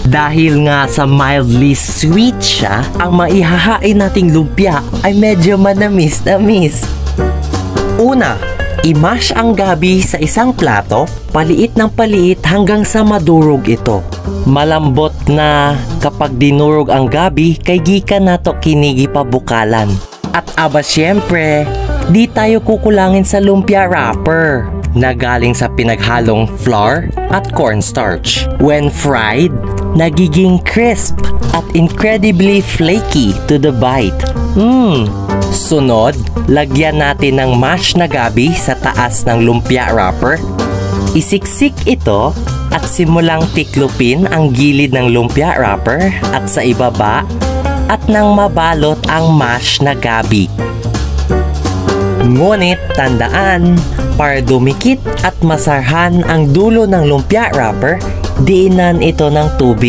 Dahil nga sa mildly sweet siya, ang maihahain nating lumpia ay medyo manamis-namis. Una, i-mash ang gabi sa isang plato, paliit ng paliit hanggang sa madurog ito. Malambot na kapag dinurog ang gabi, kay gikan nato kinigi pa bukalan. At aba syempre, di tayo kukulangin sa lumpia wrapper na galing sa pinaghalong flour at cornstarch. When fried, nagiging crisp at incredibly flaky to the bite. Sunod, lagyan natin ng mash na gabi sa taas ng lumpia wrapper. Isiksik ito at simulang tiklupin ang gilid ng lumpia wrapper at sa ibaba at nang mabalot ang mash na gabi. Ngunit tandaan, para dumikit at masarhan ang dulo ng lumpia wrapper, diinan ito ng tubig.